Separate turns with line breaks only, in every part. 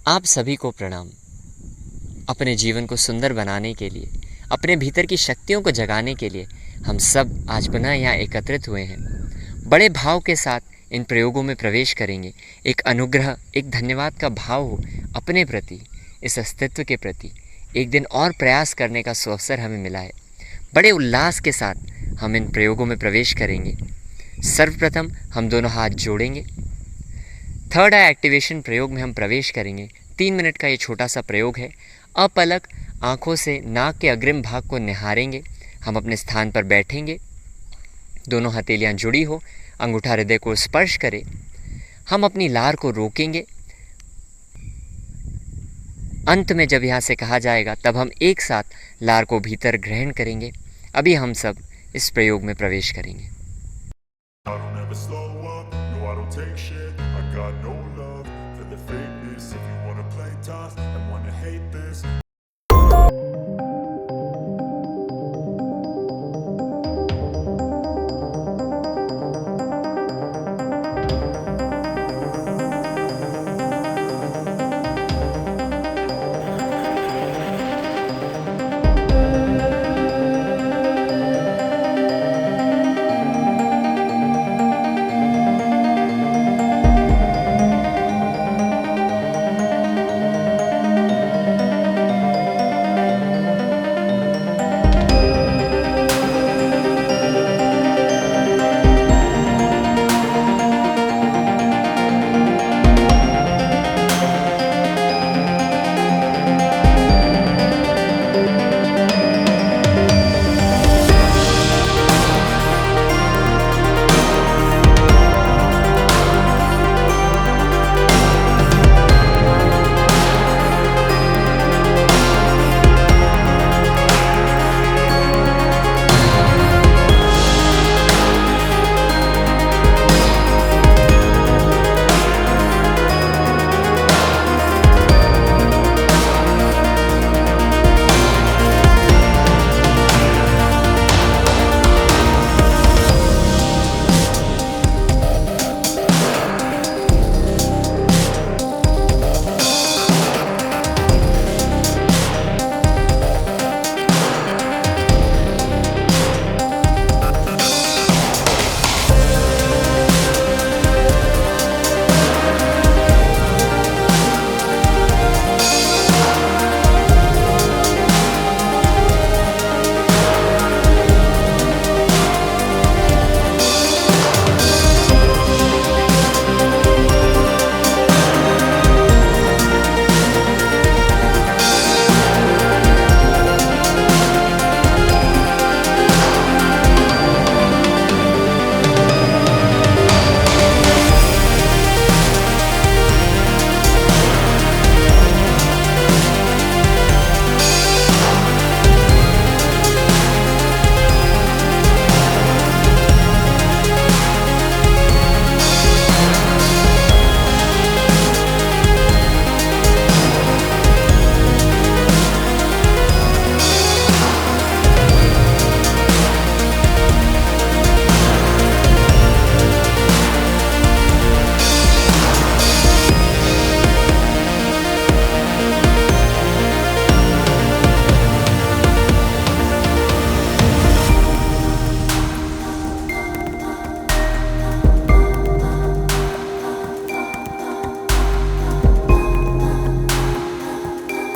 आप सभी को प्रणाम। अपने जीवन को सुंदर बनाने के लिए, अपने भीतर की शक्तियों को जगाने के लिए हम सब आज पुनः यहाँ एकत्रित हुए हैं। बड़े भाव के साथ इन प्रयोगों में प्रवेश करेंगे। एक अनुग्रह, एक धन्यवाद का भाव हो अपने प्रति, इस अस्तित्व के प्रति। एक दिन और प्रयास करने का सुअवसर हमें मिला है। बड़े उल्लास के साथ हम इन प्रयोगों में प्रवेश करेंगे। सर्वप्रथम हम दोनों हाथ जोड़ेंगे। थर्ड आई एक्टिवेशन प्रयोग में हम प्रवेश करेंगे। 3 मिनट का ये छोटा सा प्रयोग है। अपलक आँखों से नाक के अग्रिम भाग को निहारेंगे। हम अपने स्थान पर बैठेंगे, दोनों हथेलियाँ जुड़ी हो, अंगूठा हृदय को स्पर्श करे। हम अपनी लार को रोकेंगे। अंत में जब यहाँ से कहा जाएगा तब हम एक साथ लार को भीतर ग्रहण करेंगे। अभी हम सब इस प्रयोग में प्रवेश करेंगे।
I don't ever slow up, no I don't take shit. I got no love for the fakeness. If you wanna play tough and wanna hate this,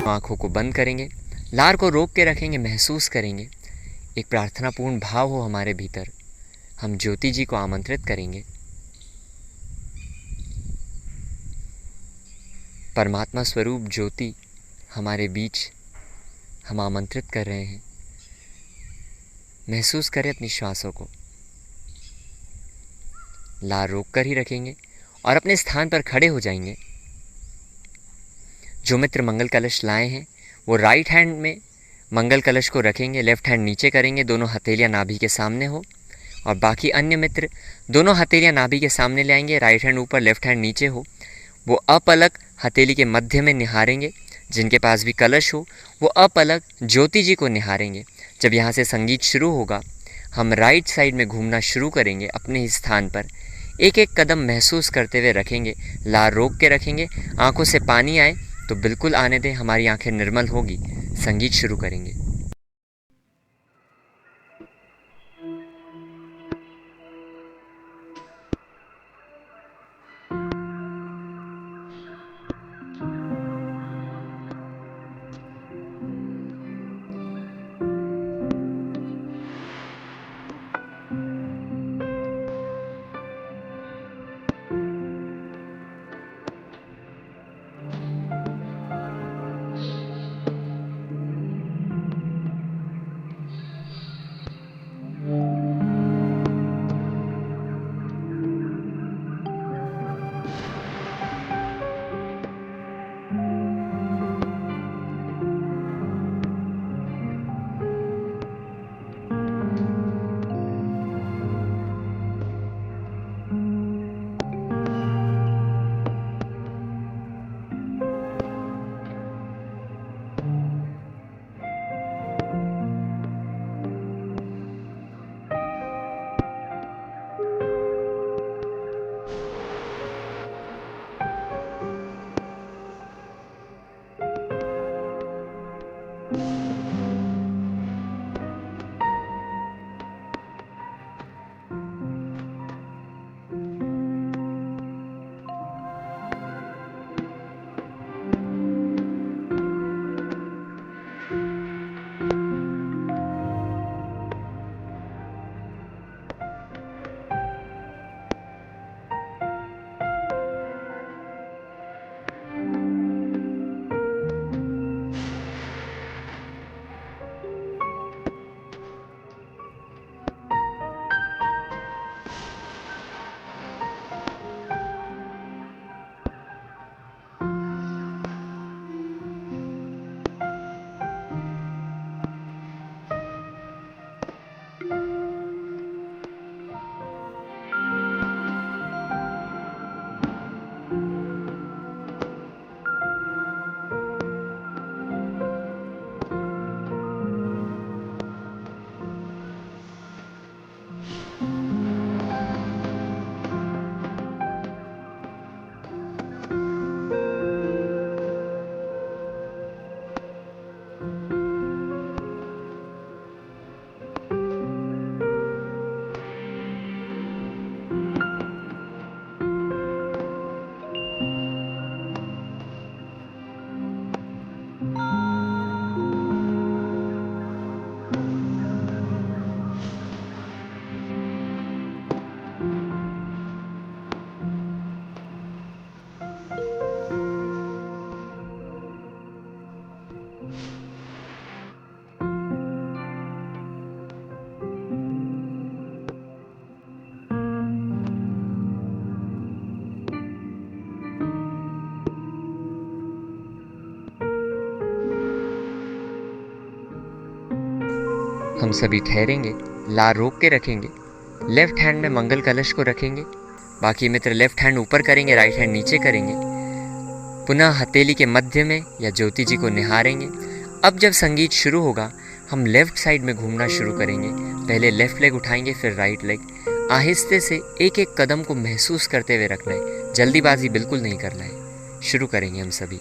आँखों को बंद करेंगे, लार को रोक के रखेंगे, महसूस करेंगे। एक प्रार्थनापूर्ण भाव हो हमारे भीतर। हम ज्योति जी को आमंत्रित करेंगे। परमात्मा स्वरूप ज्योति हमारे बीच हम आमंत्रित कर रहे हैं। महसूस करें अपनी श्वासों को। लार रोक कर ही रखेंगे और अपने स्थान पर खड़े हो जाएंगे। जो मित्र मंगल कलश लाए हैं वो राइट हैंड में मंगल कलश को रखेंगे, लेफ्ट हैंड नीचे करेंगे, दोनों हथेलियाँ नाभि के सामने हो। और बाकी अन्य मित्र दोनों हथेलियाँ नाभि के सामने ले आएंगे, राइट हैंड ऊपर, लेफ्ट हैंड नीचे हो। वो अपलक हथेली के मध्य में निहारेंगे। जिनके पास भी कलश हो वो अपलक ज्योति जी को निहारेंगे। जब यहाँ से संगीत शुरू होगा हम राइट साइड में घूमना शुरू करेंगे। अपने ही स्थान पर एक एक कदम महसूस करते हुए रखेंगे। लार रोक के रखेंगे, आंखों से पानी आए तो बिल्कुल आने दें, हमारी आंखें निर्मल होगी, संगीत शुरू करेंगे। हम सभी ठहरेंगे, ला रोक के रखेंगे, लेफ्ट हैंड में मंगल कलश को रखेंगे, बाकी मित्र लेफ्ट हैंड ऊपर करेंगे, राइट हैंड नीचे करेंगे, पुनः हथेली के मध्य में या ज्योति जी को निहारेंगे। अब जब संगीत शुरू होगा हम लेफ्ट साइड में घूमना शुरू करेंगे, पहले लेफ्ट लेग उठाएंगे फिर राइट लेग, आहिस्ते से एक एक कदम को महसूस करते हुए रखना है, जल्दीबाजी बिल्कुल नहीं करना है। शुरू करेंगे हम सभी।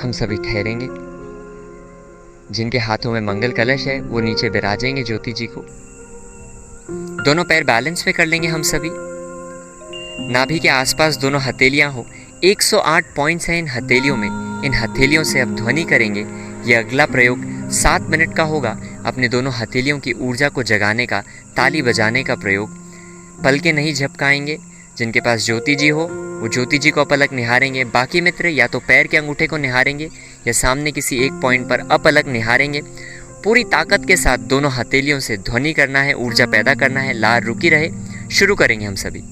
हम सभी ठहरेंगे। जिनके हाथों में मंगल कलश है वो नीचे विराजेंगे ज्योति जी को। दोनों पैर बैलेंस पे कर लेंगे हम सभी। नाभि के आसपास दोनों हथेलियां हो। 108 पॉइंट्स हैं इन हथेलियों में। इन हथेलियों से अब ध्वनि करेंगे। ये अगला प्रयोग 7 मिनट का होगा। अपने दोनों हथेलियों की ऊर्जा को जगाने का, ताली बजाने का प्रयोग। पलकें नहीं झपकाएंगे। जिनके पास ज्योति जी हो वो ज्योति जी को अपलक निहारेंगे। बाकी मित्र या तो पैर के अंगूठे को निहारेंगे या सामने किसी एक पॉइंट पर अपलक निहारेंगे। पूरी ताकत के साथ दोनों हथेलियों से ध्वनि करना है, ऊर्जा पैदा करना है। लार रुकी रहे। शुरू करेंगे हम सभी।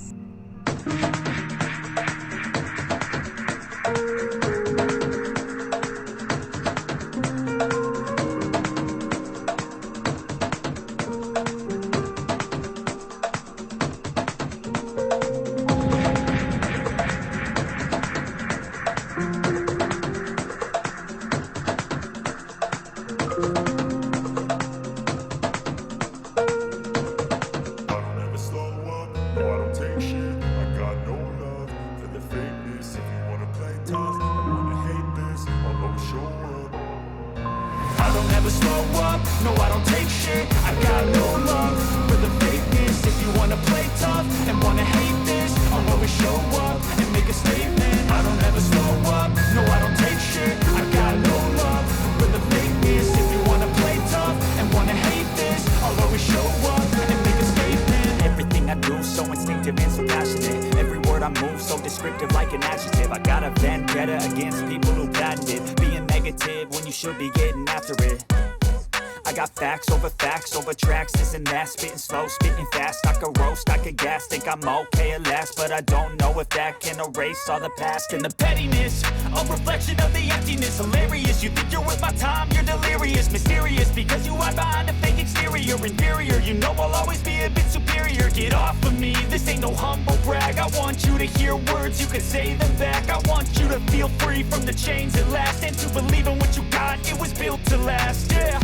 I'm okay at last, but I don't know if that can erase all the past and the pettiness. A reflection of the emptiness, hilarious. You think you're worth my time, you're delirious. Mysterious, because you hide behind a fake exterior. Inferior, you know I'll always be a bit superior. Get off of me, this ain't no humble brag. I want you to hear words, you can say them back. I want you to feel free from the chains at last, and to believe in what you got, it was built to last, yeah.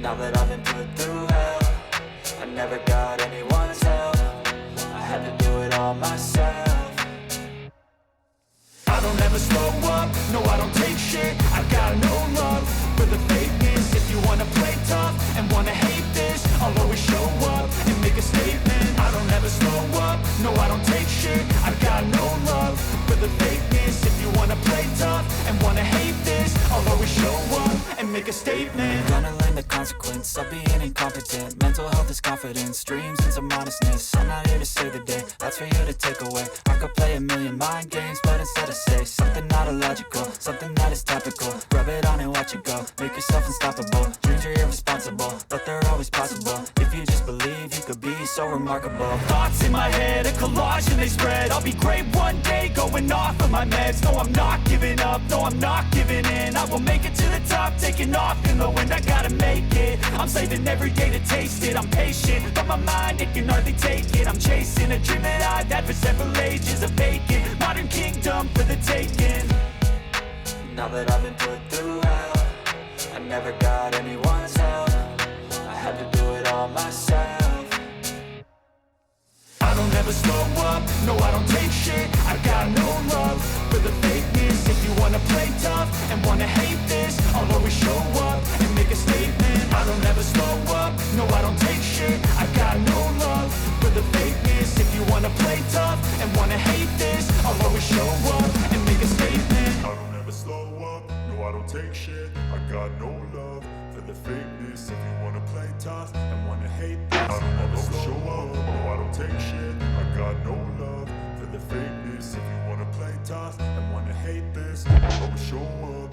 Now that I've been put through hell, I never got anyone's help. I had to do it all myself. I don't ever slow up, no I don't take shit. I got no love for the fakeness. If you wanna play tough and wanna hate this, I'll always show up and make a statement. I don't ever slow up, no I don't take shit. I got no love for the fakeness. If you wanna play tough and wanna hate this, I'll always show up and make a statement. Gonna learn the consequence of being incompetent. Mental health is confidence, dreams and some honestness. I'm not here to save the day, that's for you to take away. I could play a million mind games, but instead I say something not illogical, something that is topical. Rub it on and watch it go, make yourself unstoppable. Dreams are irresponsible, but they're always possible. If you just believe, you could be so remarkable. Thoughts in my head, a collage and they spread. I'll be great one day, going off of my meds. No, I'm not giving up, no, I'm not giving in. I will make it to the top, taking off in the wind. I gotta make it, I'm saving every day to taste it. I'm patient, but my mind, it can hardly take it. I'm chasing a dream that I've had for several ages. A vacant, modern kingdom for the taking. Now that I've been put through hell, I never got anyone's help. I had to do it all myself. I don't ever slow up, no I don't take shit. I got no love for the fakeness. If you wanna play tough and wanna hate this, I'll always show up and make a statement. I don't ever slow up, no I don't take shit. I got no love for the fakeness. If you wanna play tough and wanna hate this, I'll always show up and make a statement.
I don't ever slow up, no I don't take shit. I got no love for the fakeness. If you wanna play tough and wanna hate this, I don't ever slow up, no I don't take shit. I got no love for the fakeness. If you wanna play tough and wanna hate this, I'll always show up.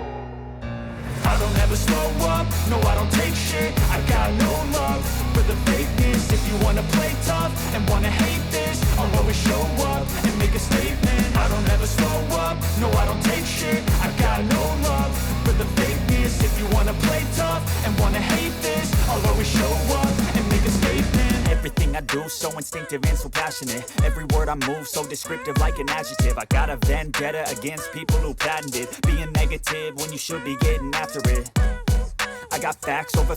I don't ever slow up, no I don't take shit. I got no love for the fakeness. If you wanna play tough and wanna hate this, I'll always show up and make a statement. I don't ever slow up, no I don't take shit. I got no love for the fakeness. If you wanna play tough and wanna hate this, I'll always show up and make a statement. Everything I do so instinctive and so passionate. Every word I move so descriptive like an adjective. I got a vendetta against people who patented being negative when you should be getting after it. I got facts over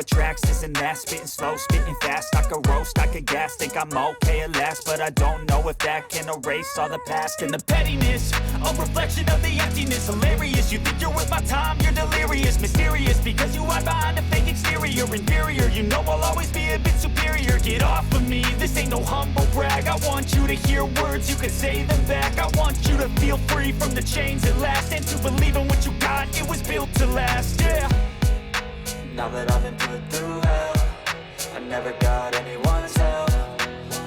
tracks, this and that, spitting slow, spitting fast. I could roast, I could gas, think I'm okay at last, but I don't know if that can erase all the past. And the pettiness, a reflection of the emptiness. Hilarious, you think you're worth my time, you're delirious. Mysterious, because you hide behind a fake exterior. Inferior, you know I'll always be a bit superior. Get off of me, this ain't no humble brag. I want you to hear words, you can say them back. I want you to feel free from the chains at last, and to believe in what you got, it was built to last, yeah.
Now that I've been put through hell, I never got anyone's help.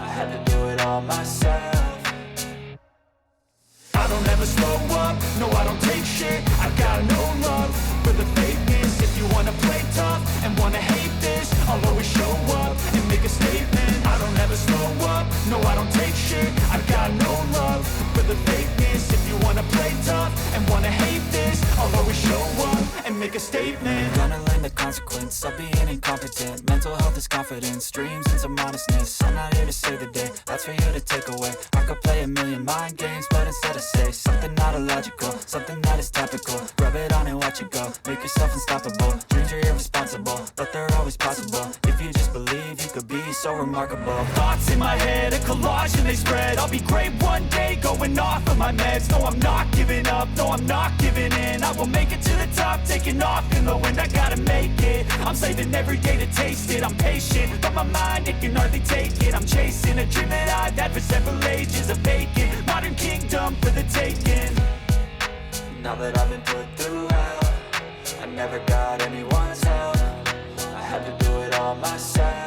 I had to do it all myself.
I don't ever slow up, no I don't take shit. I got no love for the fakeness. If you wanna play tough and wanna hate this, I'll always show up and make a statement. I don't ever slow up, no I don't take shit. I got no love for the fakeness. If you wanna play tough and wanna hate this, I'll always show up and make a statement.
Gonna learn the consequence of being incompetent. Mental health is confidence, dreams and some honestness. I'm not here to save the day, that's for you to take away. I could play a million mind games, but instead I say something not illogical, something that is topical. Rub it on and watch it go, make yourself unstoppable. Dreams are irresponsible, but they're always possible. If you just believe, you could be so remarkable.
Thoughts in my head, a collage and they spread. I'll be great one day, going off of my meds. No, I'm not giving up, no, I'm not giving in. I will make it to the top, taking off in the wind. I gotta make it, I'm saving every day to taste it. I'm patient, but my mind, it can hardly take it. I'm chasing a dream that I've had for several ages. A vacant, modern kingdom for the taking.
Now that I've been put through hell, I never got anyone's help. I had to do it all myself.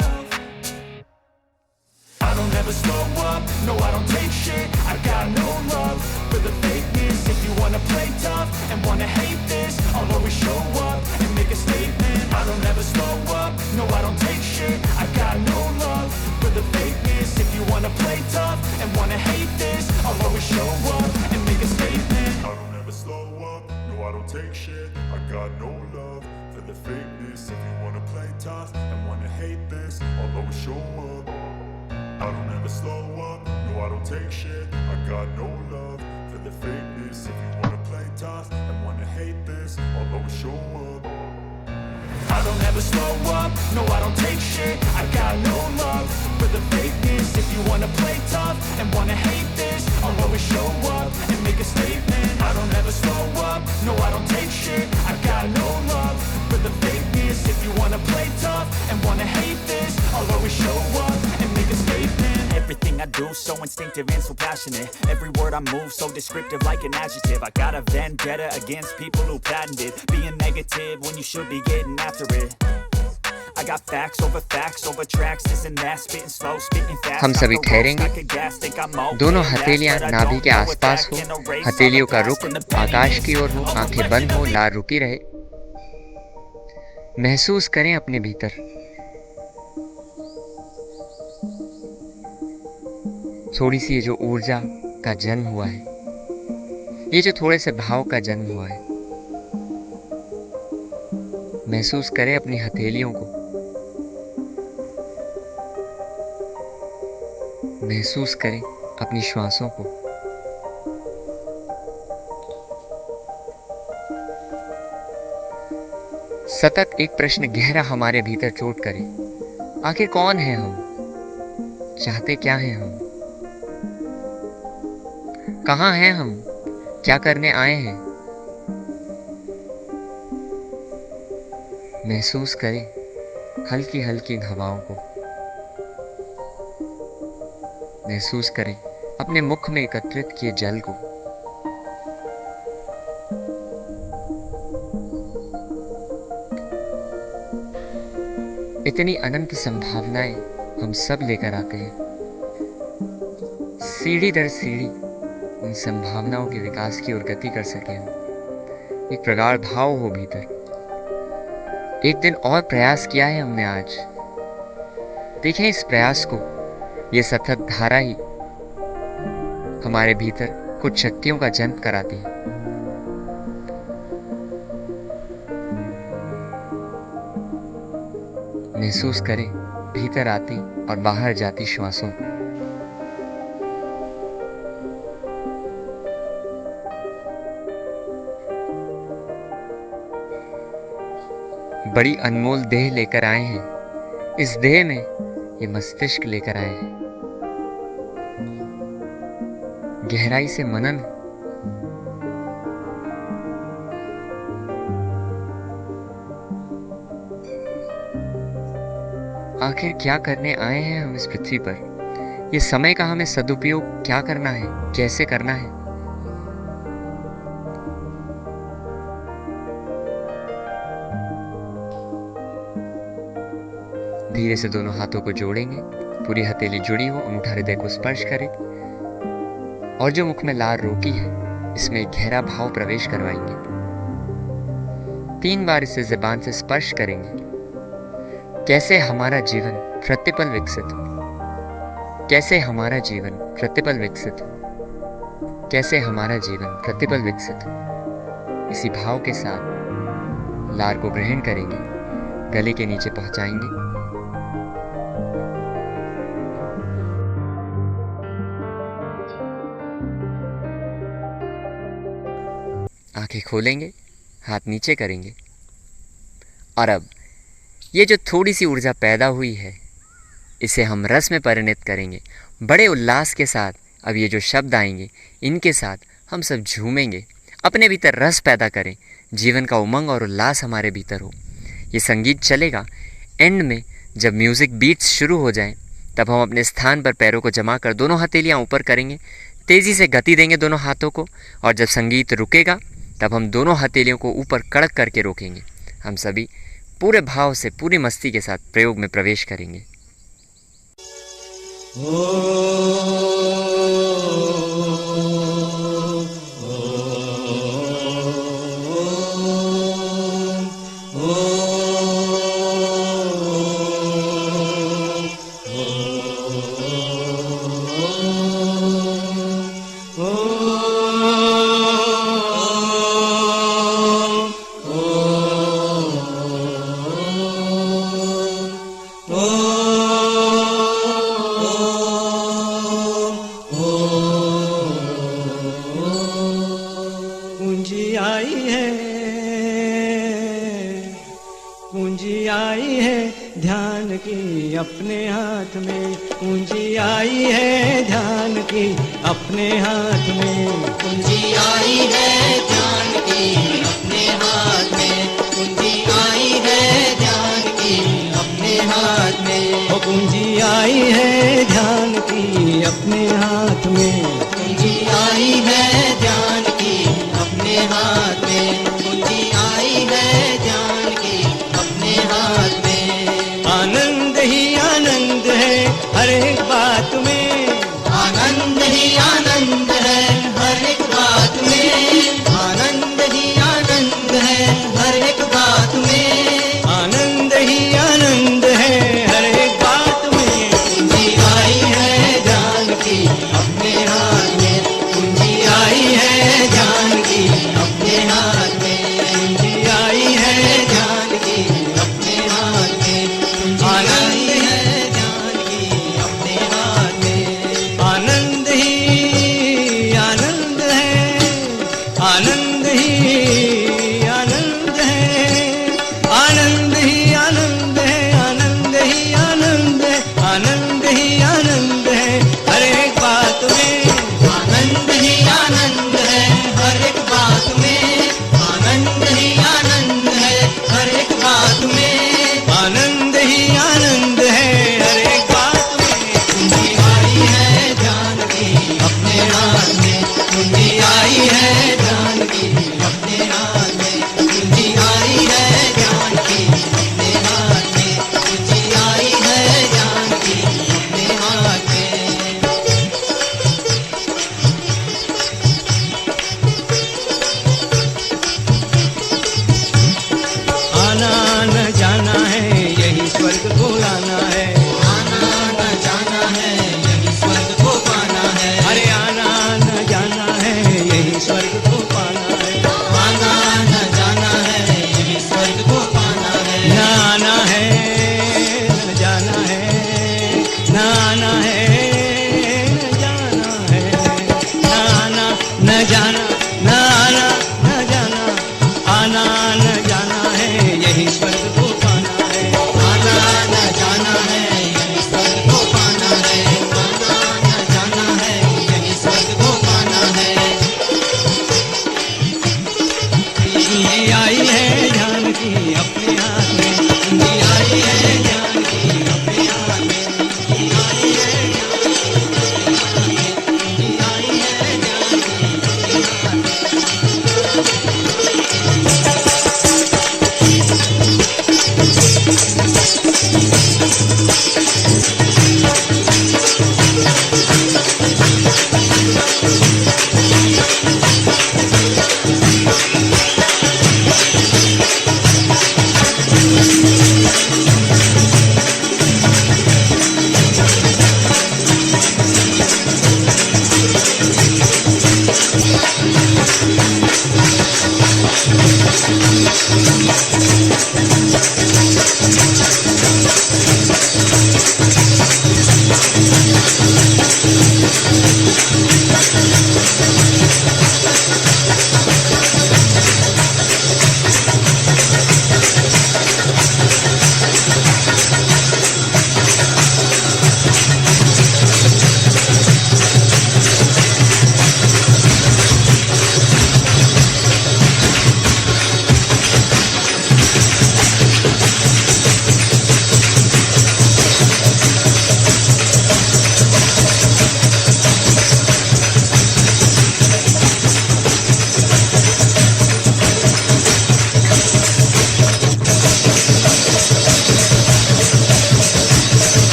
I don't ever slow up, no I don't take shit. I got no love for the fakeness. If you wanna play tough and wanna hate this, I'll always show up and make a statement. I don't ever slow up, no I don't take shit. I got no love for the fakeness. If you wanna play tough and wanna hate this, I'll always show up and make a statement.
I don't ever slow up, no I don't take shit. I got no love for the fakeness. If you wanna play tough and wanna hate this, I'll always show up. I don't ever slow up, no I don't take shit. I got no love for the fakeness. If you wanna play tough and wanna hate this, I'll always show up.
I don't ever slow up, no I don't take shit. I got no love for the fakeness. If you wanna play tough and wanna hate this, I'll always show up and make a statement. I don't ever slow up, no I don't take shit. I got no love for the fakeness. If you wanna play tough and wanna hate this, I'll always show up and make a statement. Everything I do so instinctive and so passionate. Every word I move so descriptive like an adjective. I got a vendetta against people who patented being negative when you should be getting after it. I got facts over tracks, this and that, spitting slow, spitting fast.
हम सभी ठहरेंगे, दोनों हथेलियां नाभि के आसपास हो, हथेलियों का रुख आकाश की ओर हो, आंखें बंद हो, लार रुकी रहे। महसूस करें अपने भीतर, थोड़ी सी ये जो ऊर्जा का जन्म हुआ है, ये जो थोड़े से भाव का जन्म हुआ है। महसूस करें अपनी हथेलियों को, महसूस करें अपनी श्वासों को। सतत एक प्रश्न गहरा हमारे भीतर चोट करे, आखिर कौन है हम, चाहते क्या हैं हम, कहाँ हैं हम, क्या करने आए हैं। महसूस करें हल्की हल्की हवाओं को, महसूस करें अपने मुख में एकत्रित किए जल को। इतनी अनंत संभावनाएं हम सब लेकर आते हैं, सीढ़ी दर सीढ़ी उन संभावनाओं के विकास की ओर गति कर सके हम। एक प्रगाढ़ भाव हो भीतर। एक दिन और प्रयास किया है हमने आज। देखें इस प्रयास को, ये सतत धारा ही हमारे भीतर कुछ शक्तियों का जन्म कराती है। महसूस करें भीतर आती और बाहर जाती श्वासों को। बड़ी अनमोल देह लेकर आए हैं। इस देह में ये मस्तिष्क लेकर आए हैं। गहराई से मनन, आखिर क्या करने आए हैं हम इस पृथ्वी पर? ये समय का हमें सदुपयोग क्या करना है, कैसे करना है? धीरे से दोनों हाथों को जोड़ेंगे, पूरी हथेली जुड़ी हो, अंगूठा हृदय को स्पर्श करे और जो मुख में लार रोकी है इसमें गहरा भाव प्रवेश करवाएंगे। 3 बार इसे ज़बान से स्पर्श करेंगे। कैसे हमारा जीवन प्रतिपल विकसित हो, कैसे हमारा जीवन प्रतिपल विकसित हो, कैसे हमारा जीवन प्रतिपल विकसित हो। इसी भाव के साथ लार को ग्रहण करेंगे, गले के नीचे पहुंचाएंगे। आंखें खोलेंगे, हाथ नीचे करेंगे और अब ये जो थोड़ी सी ऊर्जा पैदा हुई है इसे हम रस में परिणत करेंगे। बड़े उल्लास के साथ अब ये जो शब्द आएंगे इनके साथ हम सब झूमेंगे, अपने भीतर रस पैदा करें, जीवन का उमंग और उल्लास हमारे भीतर हो। ये संगीत चलेगा, एंड में जब म्यूज़िक बीट्स शुरू हो जाएं तब हम अपने स्थान पर पैरों को जमा कर दोनों हथेलियाँ ऊपर करेंगे, तेज़ी से गति देंगे दोनों हाथों को और जब संगीत रुकेगा तब हम दोनों हथेलियों को ऊपर कड़क करके रोकेंगे। हम सभी पूरे भाव से, पूरी मस्ती के साथ प्रयोग में प्रवेश करेंगे।
पूंजी आई है ध्यान की अपने हाथ में, पूंजी आई है ध्यान की अपने हाथ में,
पूंजी आई है ध्यान की अपने हाथ में, पूंजी आई है ध्यान की अपने हाथ में,
ओ पूंजी आई है ध्यान की अपने हाथ में,
पूंजी आई है ध्यान की अपने हाथ में, पूंजी आई है ध्यान की अपने हाथ में।
आनंद ही आनंद है हर एक बात में,
आनंद ही आनंद है हर एक बात में, आनंद ही आनंद है हर एक बात में,
आनंद ही आनंद है हर एक बात में।
पूंजी आई है ध्यान की अपने हाथ में, पूंजी आई है ध्यान की अपने हाथ में, पूंजी आई है ध्यान की अपने हाथ में, आनंद है ध्यान की अपने हाथ में।
आनंद ही आनंद है, आनंद ही आनंद है, आनंद ही आनंद है, आनंद ही आनंद है, आनंद ही आनंद है हर एक बात में,
आनंद ही आनंद है हर एक बात में, आनंद ही आनंद है हर एक बात में,
आनंद ही आनंद है हर एक बात में।
पूंजी आई है ध्यान की अपने हाथ में, पूंजी आई है ध्यान की अपने हाथ में,
पूंजी आई है ध्यान की अपने हाथ में, पूंजी आई है ध्यान की अपने हाथ में, पूंजी आई है पूंजी आई है ध्यान की अपने हाथ में।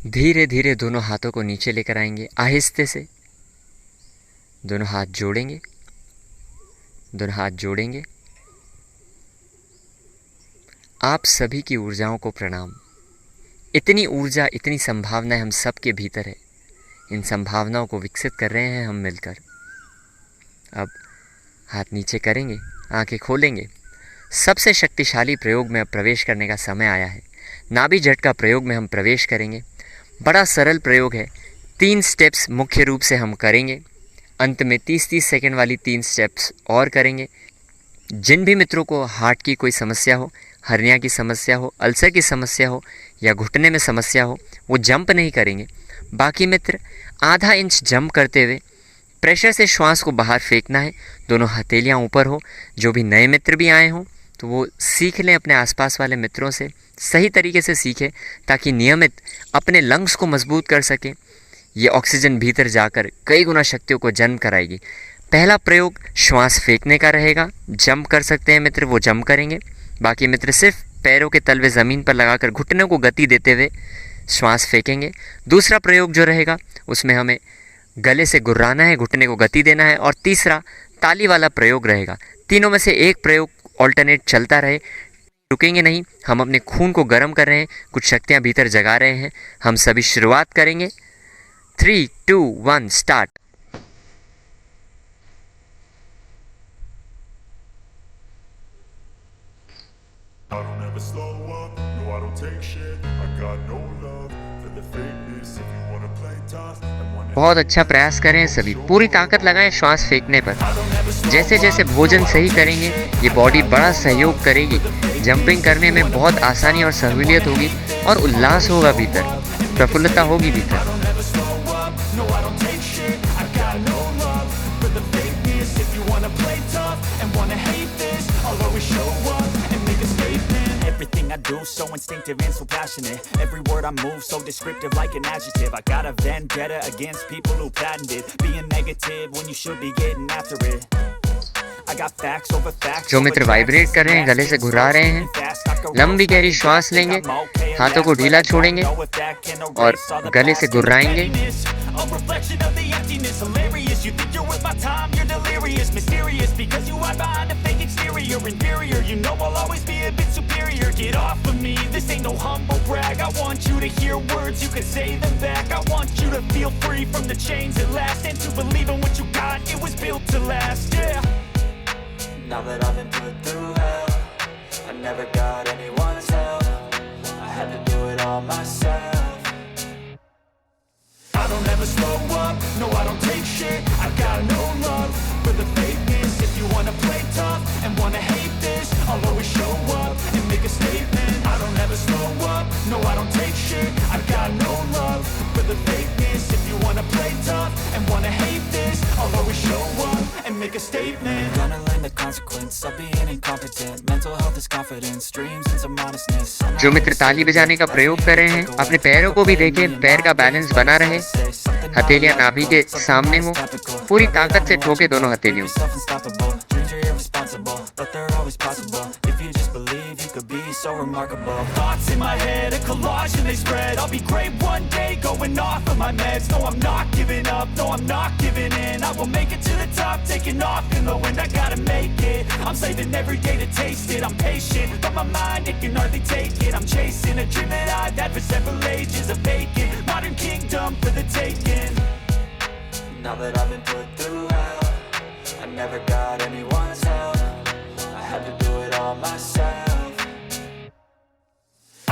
धीरे धीरे दोनों हाथों को नीचे लेकर आएंगे, आहिस्ते से दोनों हाथ जोड़ेंगे, दोनों हाथ जोड़ेंगे। आप सभी की ऊर्जाओं को प्रणाम। इतनी ऊर्जा, इतनी संभावनाएं हम सब के भीतर है। इन संभावनाओं को विकसित कर रहे हैं हम मिलकर। अब हाथ नीचे करेंगे, आंखें खोलेंगे। सबसे शक्तिशाली प्रयोग में अब प्रवेश करने का समय आया है। नाभि झटका प्रयोग में हम प्रवेश करेंगे। बड़ा सरल प्रयोग है। 3 स्टेप्स मुख्य रूप से हम करेंगे। अंत में 30-30 सेकंड वाली 3 स्टेप्स और करेंगे। जिन भी मित्रों को हार्ट की कोई समस्या हो, हर्निया की समस्या हो, अल्सर की समस्या हो या घुटने में समस्या हो, वो जंप नहीं करेंगे। बाकी मित्र आधा इंच जंप करते हुए प्रेशर से श्वास को बाहर फेंकना है, दोनों हथेलियाँ ऊपर हो। जो भी नए मित्र भी आए हों तो वो सीख लें अपने आसपास वाले मित्रों से, सही तरीके से सीखें ताकि नियमित अपने लंग्स को मजबूत कर सकें। ये ऑक्सीजन भीतर जाकर कई गुना शक्तियों को जन्म कराएगी। पहला प्रयोग श्वास फेंकने का रहेगा। जंप कर सकते हैं मित्र, वो जंप करेंगे। बाकी मित्र सिर्फ पैरों के तलवे ज़मीन पर लगाकर घुटनों को गति देते हुए श्वास फेंकेंगे। दूसरा प्रयोग जो रहेगा उसमें हमें गले से गुर्राना है, घुटने को गति देना है। और तीसरा ताली वाला प्रयोग रहेगा। तीनों में से एक प्रयोग ऑल्टरनेट चलता रहे, रुकेंगे नहीं। हम अपने खून को गर्म कर रहे हैं, कुछ शक्तियाँ भीतर जगा रहे हैं। हम सभी शुरुआत करेंगे। 3, 2, 1 start.
I don't ever slow up, no I don't take shit. I got no love for the fakeness. If you wanna play tough and wanna
बहुत अच्छा प्रयास करें सभी, पूरी ताकत लगाएं श्वास फेंकने पर। जैसे जैसे भोजन सही करेंगे ये बॉडी बड़ा सहयोग करेगी। जंपिंग करने में बहुत आसानी और सहूलियत होगी और उल्लास होगा भीतर, प्रफुल्लता होगी भीतर।
Everything I do so instinctive and so passionate. Every word I move so descriptive like an adjective. I got a vendetta against people who patented being negative when you should be getting after it. I got facts over facts.
जो मित्र vibrate कर रहे हैं, गले से घुरा रहे हैं, लंबी गहरी श्वास लेंगे, हाथों को ढीला छोड़ेंगे और गले से गुर्राएंगे।
A reflection of the emptiness, hilarious. You think you're worth my time, you're delirious. Mysterious because you hide behind a fake exterior. Inferior, you know I'll always be a bit superior. Get off of me, this ain't no humble brag. I want you to hear words, you can say them back. I want you to feel free from the chains that last, and to believe in what you got, it was built to last, yeah.
Now that I've been put through hell, I never got anyone's help. I had to do it all myself.
I don't ever slow up, no I don't take shit. I got no love for the fakeness. If you wanna play tough and wanna hate this, I'll always show up and make a statement. I don't ever slow up, no I don't take shit. I got no love for the fakeness. If you wanna play tough and wanna hate this, I'll always show up and make a statement.
Gonna learn the consequence of being incompetent. Mental health is confidence, dreams and some honestness.
जो मित्र ताली बजाने का प्रयोग कर रहे हैं, अपने पैरों को भी देखें, पैर का बैलेंस बना रहे। हथेलियां नाभि के सामने हो, पूरी ताकत से ठोके दोनों हथेलियों।
So remarkable.
Thoughts in my head, a collage and they spread. I'll be great one day, going off of my meds. No, I'm not giving up, no, I'm not giving in. I will make it to the top, taking off in the wind. I gotta make it, I'm saving every day to taste it. I'm patient, but my mind, it can hardly take it. I'm chasing a dream that I've had for several ages. A vacant, modern kingdom for the taking.
Now that I've been put through hell, I never got anyone's help. I had to do it all myself.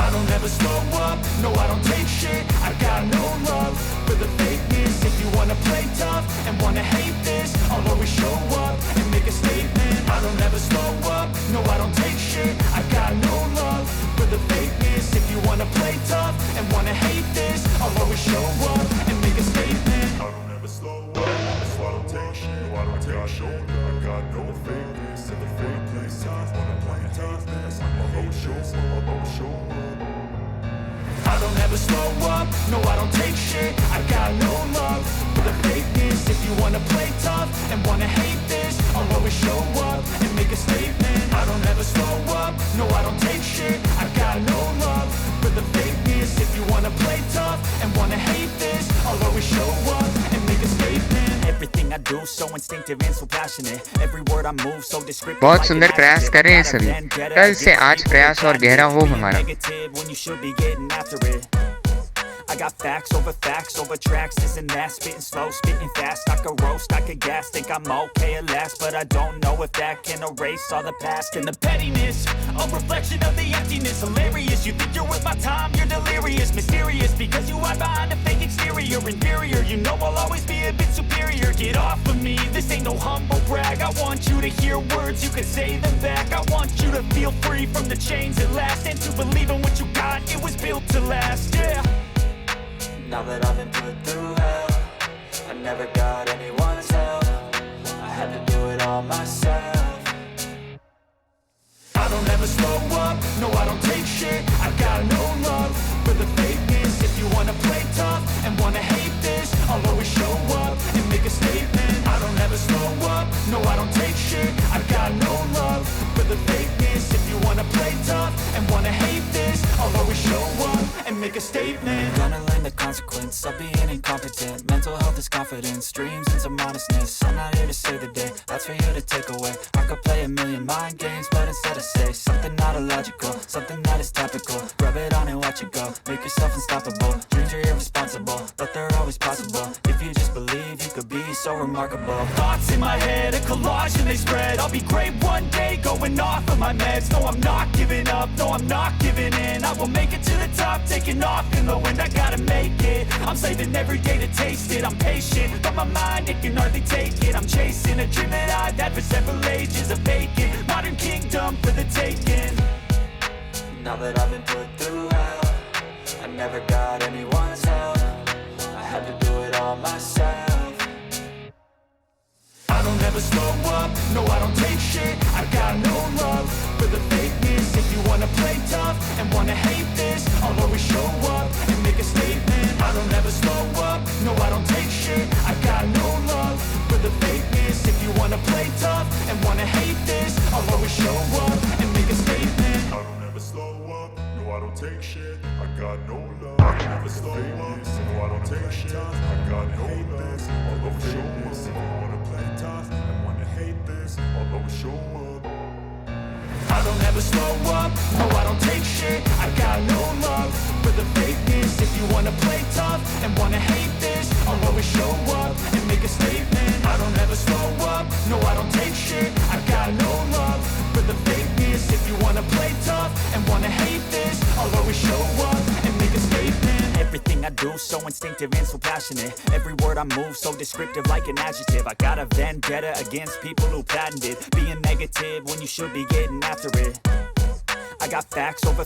I don't ever slow up, no I don't take shit. I got no love for the fakeness. If you wanna play tough and wanna hate this, I'll always show up and make a statement. I don't ever slow up, no I don't take shit. I got no love for the fakeness. If you wanna play tough and wanna hate this, I'll always show up and make a statement.
I don't ever slow up, so I don't take shit. No, I don't take shit. I got no fakeness in the fake place. Wanna play toughness, I'll always show up, I'll always show up.
I don't ever slow up, no I don't take shit. I got no love for the fakeness. If you wanna play tough and wanna hate this, I'll always show up and make a statement. I don't ever slow up, no I don't take shit. I got no love for the fakeness. If you wanna play tough and wanna hate this, I'll always show up and make a statement. Everything I do so instinctive and so passionate. Every word I move so descriptive.
बहुत सुंदर प्रयास कर रहे हैं सभी। कल से आज प्रयास और गहरा हो हमारा।
I got facts over tracks, isn't that spitting slow, spitting fast? I could roast, I could gas, think I'm okay at last, but I don't know if that can erase all the past and the pettiness. A reflection of the emptiness, hilarious. You think you're worth my time, you're delirious, mysterious because you hide behind a fake exterior. Inferior, you know I'll always be a bit superior. Get off of me, this ain't no humble brag. I want you to hear words, you can say them back. I want you to feel free from the chains that last, and to believe in what you got, it was built to last, yeah.
Now that I've been put through hell, I never got anyone's help. I had to do it all myself.
I don't ever slow up, no I don't take shit. I got no love for the fakeness. If you wanna play tough and wanna hate this, I'll always show up and make a statement. I don't ever slow up, no I don't take shit. I got no love for the fakeness. If you wanna play tough and wanna hate this, I'll always show up and make a statement.
Gonna learn the consequence of being incompetent. Mental health is confidence, dreams and some honestness. I'm not here to save the day, that's for you to take away. I could play a million mind games, but instead I say something not illogical, something that is topical. Rub it on and watch it go, make yourself unstoppable. Dreams are irresponsible, but they're always possible. If you just believe, you could be so remarkable.
Thoughts in my head, a collage and they spread. I'll be great one day, going off of my meds. No, I'm not giving up, no, I'm not giving in. I will make it to the top, taking off in the wind. I gotta make it, I'm saving every day to taste it. I'm patient, but my mind, it can hardly take it. I'm chasing a dream that I've had for several ages. A vacant, modern kingdom for the taking.
Now that I've been put through hell, I never got anyone's help. I had to do it all myself.
I don't ever slow up, no I don't take shit. I got no love for the fakeness. If you wanna play tough and wanna hate this, I'll always show up and make a statement. I don't ever slow up, no I don't take shit. I got no love for the fakeness. If you wanna play tough and wanna hate this, I'll always show up and make a statement.
I don't ever slow up, no I don't take shit. I got no love. I don't ever slow up, no I don't take shit. I got no love. I'll always show up. If you wanna play tough and wanna hate this, I'll always show up.
I don't ever slow up, no I don't take shit. I got no love for the fakeness. If you wanna play tough and wanna hate this, I'll always show up and make a statement. I don't ever slow up, no I don't take shit. I got no love for the fakeness. If you wanna play tough and wanna hate this, I'll always show up and make a statement. Everything I do so instinctive and so passionate. Every word I move so descriptive like an adjective. I got a vendetta against people who patented being negative when you should be getting after it. I got facts over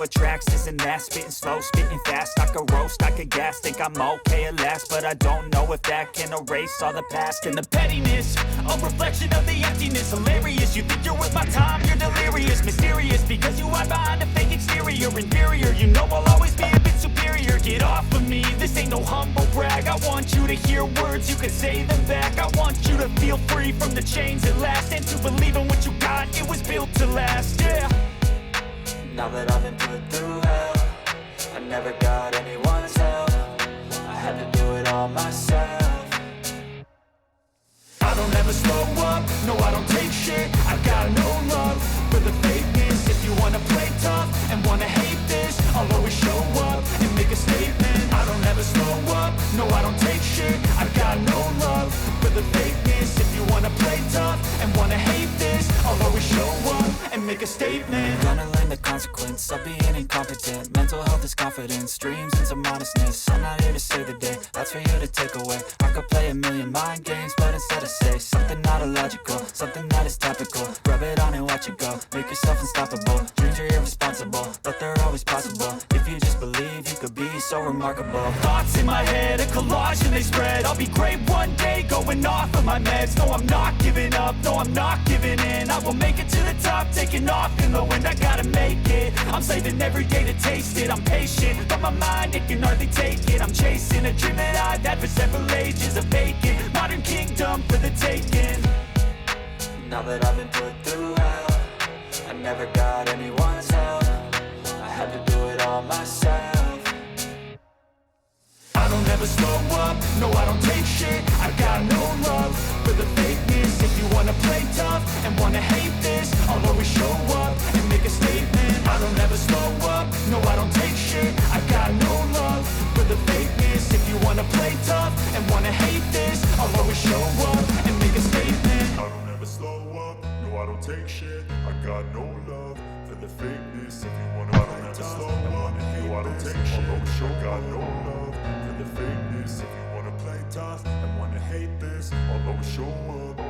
tracks, this and that. Spitting slow, spitting fast. I could roast, I could gas. Think I'm okay at last, but I don't know if that can erase all the past. And the pettiness, a reflection of the emptiness. Hilarious, you think you're worth my time, you're delirious. Mysterious, because you hide behind a fake exterior. Inferior, you know I'll always be a bit superior. Get off of me, this ain't no humble brag. I want you to hear words, you can say them back. I want you to feel free from the chains at last, and to believe in what you got, it was built to last, yeah.
Now that I've been put through hell, I never got anyone's help. I had to do it all myself.
I don't ever slow up, no I don't take shit. I got no love for the fakeness. If you wanna play tough and wanna hate this, I'll always show up and make a statement. I don't ever slow up, no I don't take shit. I got no love for the fakeness. If you wanna play tough and wanna hate this, I'll always show up and make a statement.
Gonna learn the consequence of being incompetent. Mental health is confidence, dreams and some honestness. I'm not here to save the day, that's for you to take away. I could play a million mind games, but instead I say something not illogical, something that is topical. Rub it on and watch it go, make yourself unstoppable. Dreams are irresponsible, but they're always possible. If you just believe, you could be so remarkable.
Thoughts in my head, a collage and they spread. I'll be great one day, going off of my meds. No, I'm not giving up, no, I'm not giving in. I will make it to the top, taking off in the wind. I gotta make it, I'm saving every day to taste it. I'm patient, but my mind, it can hardly take it. I'm chasing a dream that I've had for several ages. A vacant, modern kingdom for the taking.
Now that I've been put through hell, I never got anyone's help. I had to do it all myself.
I don't ever slow up, no I don't take shit. I got no love for the fakeness. If you wanna play tough and wanna hate this, I'll always show up and make a statement. I don't ever slow up, no I don't take shit. I got no love for the fakeness. If you wanna play tough and wanna hate this, I'll always show up and make a statement.
I don't ever slow up, no I don't take shit. I got no love for the fakeness. If you wanna play tough and wanna hate, no I don't take shit. I got no love for the fakeness. If you wanna play tough and wanna hate this, I'll always show up.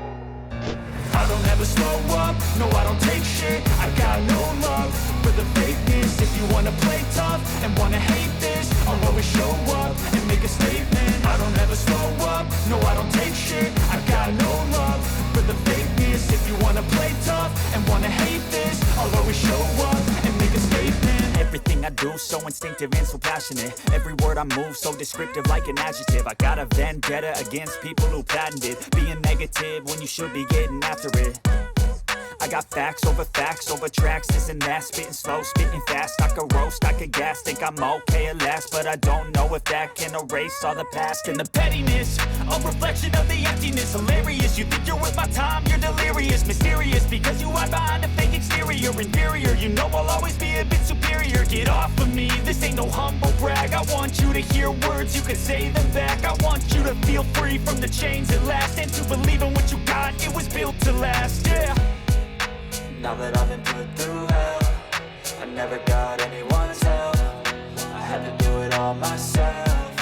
I don't ever slow up, no I don't take shit. I got no love for the fakeness. If you wanna play tough and wanna hate this, I'll always show up and make a statement. I don't ever slow up, no I don't take shit. I got no love for the fakeness. If you wanna play tough and wanna hate this, I'll always show up and make a statement. Everything I do so instinctive and so passionate. Every word I move so descriptive like an adjective. I got a vendetta against people who patented being negative when you should be getting after it. I got facts over tracks, this and that. Spitting slow, spitting fast. I could roast, I could gas. Think I'm okay at last, but I don't know if that can erase all the past. And the pettiness, a reflection of the emptiness. Hilarious, you think you're worth my time, you're delirious. Mysterious, because you hide behind a fake exterior. Inferior, you know I'll always be a bit superior. Get off of me, this ain't no humble brag. I want you to hear words, you can say them back. I want you to feel free from the chains at last, and to believe in what you got, it was built to last, yeah.
Now that I've been put through hell, I never got anyone's help. I had to do it all myself.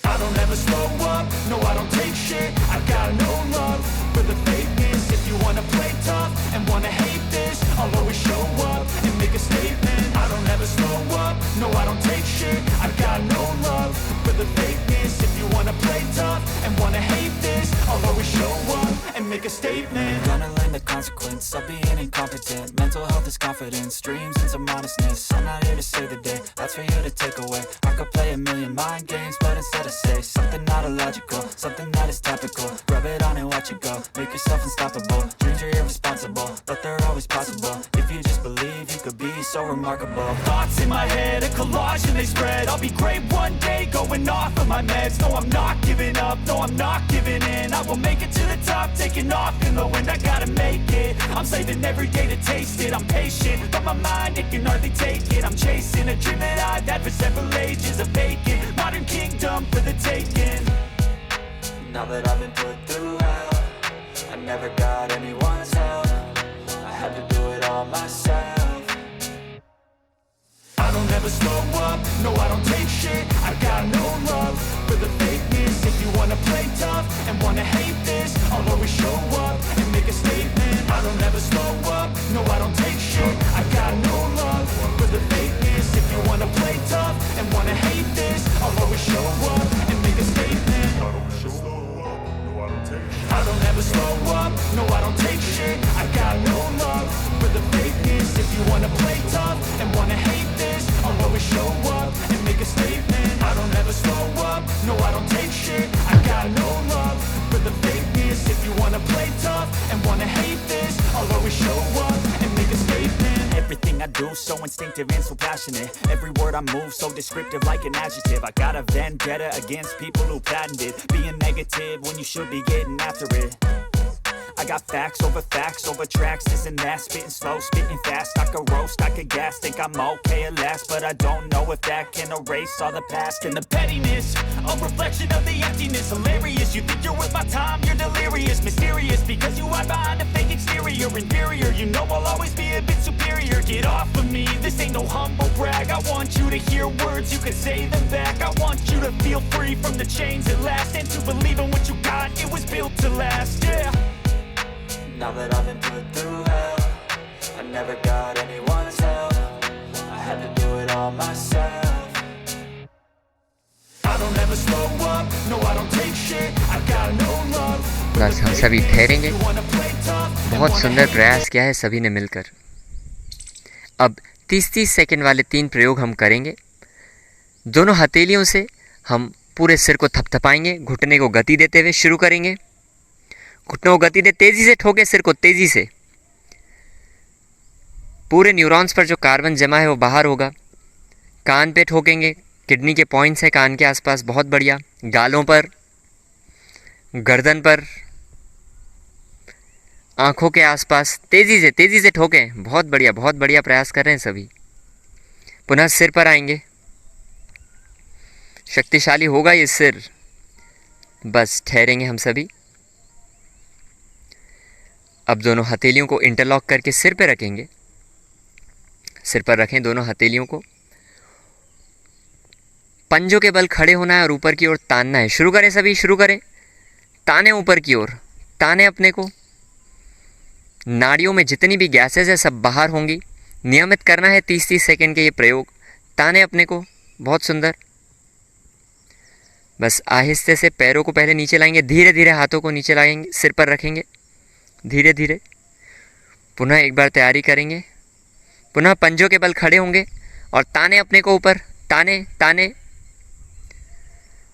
I don't ever slow up, no I don't take shit. I got no love for the fakeness. If you wanna play tough and wanna hate this, I'll always show up and make a statement. I don't ever slow up, no I don't take shit. I got no love for the fakeness. If you wanna play tough and wanna hate this, I'll always show up and make a statement.
Gonna learn the consequence of being incompetent. Mental health is confidence, dreams and some honestness. I'm not here to save the day, that's for you to take away. I could play a million mind games, but instead I say something not illogical, something that is topical. Rub it on and watch it go, make yourself unstoppable. Dreams are irresponsible, but they're always possible. If you just believe, you could be so remarkable.
Thoughts in my head, a collage and they spread. I'll be great one day, going off of my meds. No, I'm not giving up, no, I'm not giving in. I will make it to the top, taking off in the wind. I gotta make it, I'm saving every day to taste it. I'm patient, but my mind, it can hardly take it. I'm chasing a dream that I've had for several ages. A vacant, modern kingdom for the taking.
Now that I've been put through hell, I never got anyone's help. I had to do it all myself.
I don't ever slow up, no I don't take shit. I got no love for the fakeness. If you wanna play tough and wanna hate this, I'll always show up and make a statement. I don't ever slow up, no I don't take shit. I got no love for the fakeness. If you wanna play tough and wanna hate this, I'll always show up and make a statement.
I don't ever slow up, no I don't take shit.
I don't ever slow up, no I don't take shit. I got no love for the fakeness. If you wanna play tough and wanna hate this, I'll always show up and make a statement. I don't ever slow up, no I don't take shit. I got no love for the fakeness. If you wanna play tough and wanna hate this, I'll always show up and make a statement. Everything I do so instinctive and so passionate. Every word I move so descriptive like an adjective. I got a vendetta against people who patented being negative when you should be getting after it. I got facts over tracks, this and that. Spitting slow, spitting fast. I could roast, I could gas. Think I'm okay at last, but I don't know if that can erase all the past. And the pettiness, a reflection of the emptiness. Hilarious, you think you're worth my time, you're delirious. Mysterious, because you hide behind a fake exterior. Inferior, you know I'll always be a bit superior. Get off of me, this ain't no humble brag. I want you to hear words, you can say them back. I want you to feel free from the chains at last, and to believe in what you got, it was built to last, yeah.
Now that I've been put through hell, I never got anyone's help. I had to do it all myself.
I don't ever slow up, no I don't take shit. I got no love.
बस हम सभी ठहरेंगे। बहुत सुंदर प्रयास किया है सभी ने मिलकर। अब 30-30 सेकंड वाले 3 प्रयोग हम करेंगे। दोनों हथेलियों से हम पूरे सिर को थपथपाएंगे, घुटने को गति देते हुए शुरू करेंगे। घुटनों को गति दे, तेजी से ठोके सिर को, तेजी से। पूरे न्यूरॉन्स पर जो कार्बन जमा है वो बाहर होगा। कान पे ठोकेंगे, किडनी के पॉइंट्स है कान के आसपास, बहुत बढ़िया। गालों पर, गर्दन पर, आंखों के आसपास, तेजी से ठोकें। बहुत बढ़िया प्रयास कर रहे हैं सभी। पुनः सिर पर आएंगे, शक्तिशाली होगा ये सिर। बस ठहरेंगे हम सभी। अब दोनों हथेलियों को इंटरलॉक करके सिर पर रखेंगे। सिर पर रखें दोनों हथेलियों को। पंजों के बल खड़े होना है और ऊपर की ओर तानना है। शुरू करें सभी, शुरू करें। ताने ऊपर की ओर, ताने अपने को। नाड़ियों में जितनी भी गैसेस है सब बाहर होंगी। नियमित करना है 30-30 सेकंड के ये प्रयोग। ताने अपने को, बहुत सुंदर। बस आहिस्ते से पैरों को पहले नीचे लाएंगे, धीरे धीरे हाथों को नीचे लाएंगे, सिर पर रखेंगे, धीरे धीरे। पुनः एक बार तैयारी करेंगे, पुनः पंजों के बल खड़े होंगे और ताने अपने को ऊपर, ताने ताने,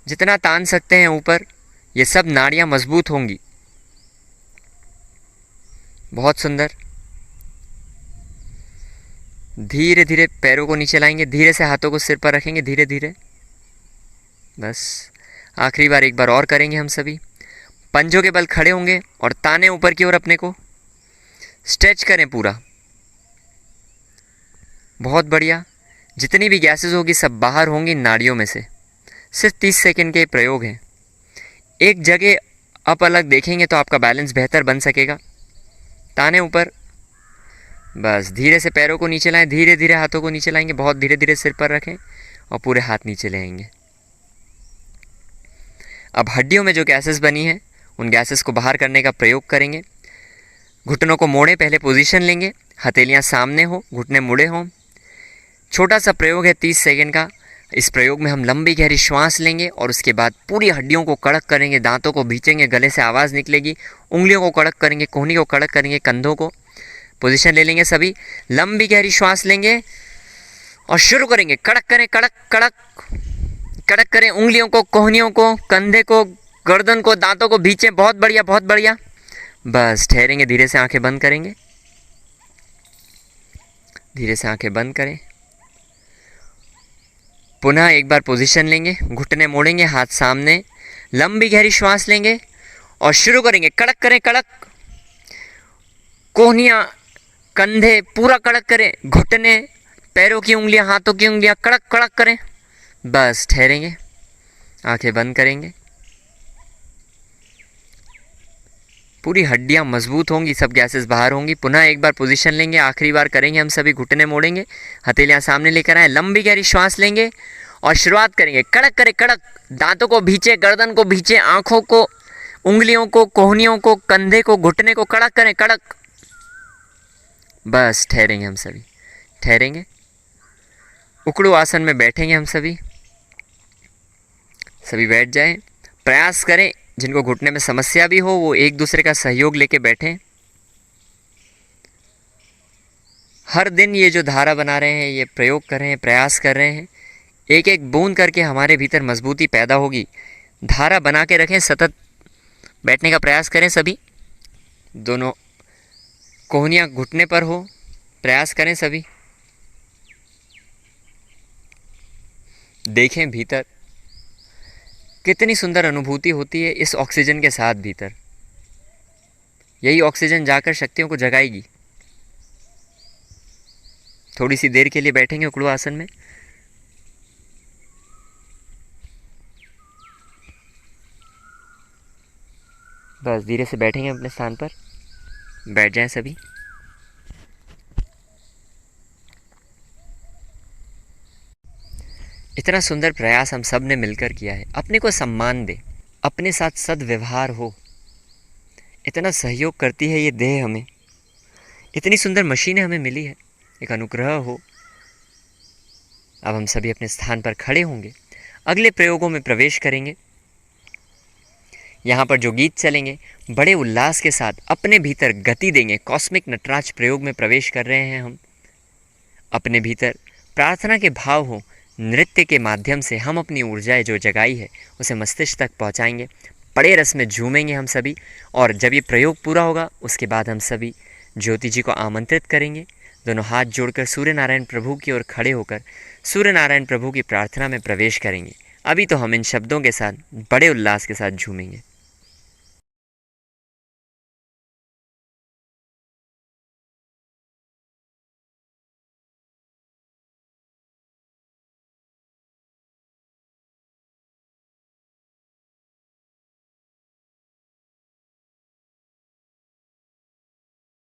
जितना तान सकते हैं ऊपर। ये सब नाड़ियाँ मजबूत होंगी। बहुत सुंदर। धीरे धीरे पैरों को नीचे लाएंगे, धीरे से हाथों को सिर पर रखेंगे, धीरे धीरे। बस आखिरी बार एक बार और करेंगे हम सभी। पंजों के बल खड़े होंगे और ताने ऊपर की ओर अपने को स्ट्रेच करें पूरा। बहुत बढ़िया। जितनी भी गैसेस होगी सब बाहर होंगी नाड़ियों में से। सिर्फ 30 सेकंड के प्रयोग हैं। एक जगह अप अलग देखेंगे तो आपका बैलेंस बेहतर बन सकेगा। ताने ऊपर। बस धीरे से पैरों को नीचे लाएं, धीरे धीरे हाथों को नीचे लाएंगे, बहुत धीरे धीरे सिर पर रखें और पूरे हाथ नीचे ले आएंगे। अब हड्डियों में जो गैसेस बनी हैं उन गैसेस को बाहर करने का प्रयोग करेंगे। घुटनों को मोड़ें, पहले पोजीशन लेंगे, हथेलियां सामने हो, घुटने मुड़े हों। छोटा सा प्रयोग है 30 सेकंड का। इस प्रयोग में हम लंबी गहरी श्वास लेंगे और उसके बाद पूरी हड्डियों को कड़क करेंगे, दांतों को भींचेंगे, गले से आवाज़ निकलेगी, उंगलियों को कड़क करेंगे, कोहनी को कड़क करेंगे, कंधों को। पोजीशन ले लेंगे सभी, लंबी गहरी श्वास लेंगे और शुरू करेंगे। कड़क करें, कड़क कड़क कड़क करें, उंगलियों को, कोहनियों को, कंधे को, गर्दन को, दांतों को भींचें। बहुत बढ़िया, बहुत बढ़िया। बस ठहरेंगे, धीरे से आंखें बंद करेंगे, धीरे से आंखें बंद करें। पुनः एक बार पोजीशन लेंगे, घुटने मोड़ेंगे, हाथ सामने, लंबी गहरी श्वास लेंगे और शुरू करेंगे। कड़क करें, कड़क, कोहनियाँ, कंधे पूरा कड़क करें, घुटने, पैरों की उंगलियां, हाथों की उंगलियां कड़क कड़क करें। बस ठहरेंगे, आंखें बंद करेंगे। पूरी हड्डियां मजबूत होंगी, सब गैसेस बाहर होंगी। पुनः एक बार पोजीशन लेंगे, आखिरी बार करेंगे हम सभी। घुटने मोड़ेंगे, हथेलियां सामने लेकर आए, लंबी गहरी श्वास लेंगे और शुरुआत करेंगे। कड़क करें, कड़क, दांतों को भींचे, गर्दन को भींचे, आंखों को, उंगलियों को, कोहनियों को, कंधे को, घुटने को कड़क करें, कड़क। बस ठहरेंगे हम सभी, ठहरेंगे। उकड़ू आसन में बैठेंगे हम सभी। सभी बैठ जाएं। प्रयास करें जिनको घुटने में समस्या भी हो वो एक दूसरे का सहयोग लेके बैठें। हर दिन ये जो धारा बना रहे हैं, ये प्रयोग कर रहे हैं, प्रयास कर रहे हैं, एक एक बूंद करके हमारे भीतर मजबूती पैदा होगी। धारा बना के रखें, सतत बैठने का प्रयास करें सभी। दोनों कोहनियाँ घुटने पर हो, प्रयास करें सभी। देखें भीतर कितनी सुंदर अनुभूति होती है इस ऑक्सीजन के साथ भीतर। यही ऑक्सीजन जाकर शक्तियों को जगाएगी। थोड़ी सी देर के लिए बैठेंगे उकड़ू आसन में। बस धीरे से बैठेंगे अपने स्थान पर। बैठ जाएं सभी। इतना सुंदर प्रयास हम सब ने मिलकर किया है। अपने को सम्मान दे, अपने साथ सद्व्यवहार हो। इतना सहयोग करती है ये देह हमें। इतनी सुंदर मशीनें हमें मिली है, एक अनुग्रह हो। अब हम सभी अपने स्थान पर खड़े होंगे, अगले प्रयोगों में प्रवेश करेंगे। यहाँ पर जो गीत चलेंगे बड़े उल्लास के साथ अपने भीतर गति देंगे। कॉस्मिक नटराज प्रयोग में प्रवेश कर रहे हैं हम। अपने भीतर प्रार्थना के भाव हो, नृत्य के माध्यम से हम अपनी ऊर्जाएं जो जगाई है उसे मस्तिष्क तक पहुँचाएंगे। बड़े रस में झूमेंगे हम सभी। और जब ये प्रयोग पूरा होगा उसके बाद हम सभी ज्योति जी को आमंत्रित करेंगे। दोनों हाथ जोड़कर सूर्य नारायण प्रभु की ओर खड़े होकर सूर्य नारायण प्रभु की प्रार्थना में प्रवेश करेंगे। अभी तो हम इन शब्दों के साथ बड़े उल्लास के साथ झूमेंगे।